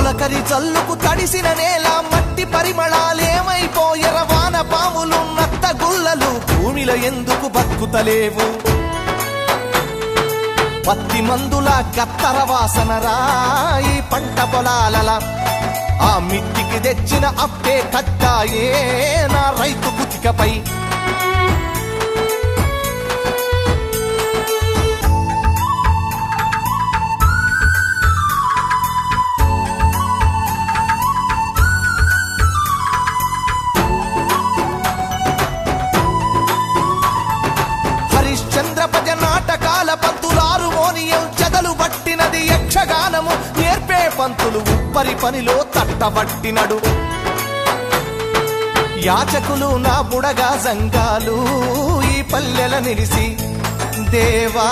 తొలకరి జల్లుకు తడిసిన నేల మట్టి పరిమళాలేమైపోయెర వాన పాములు నత్త గుల్లలు భూమిలో ఎందుకు బతుకుతలేవు పత్తి మందుల కత్తర వాసన రాయి పంట పొలాలల ఆ మిట్టికి తెచ్చిన అప్పే కట్టాయే నా రైతు కుతికపై హరిశ్చంద్రపజ నాటకాల పంతులారు మోనియం చెదలు పట్టినది యక్షగానము నేర్పే పంతులు ఉప్పరి పనిలో తట్టబట్టినడు యాచకులు నా బుడగా సంఘాలు ఈ పల్లెల నిలిసి దేవా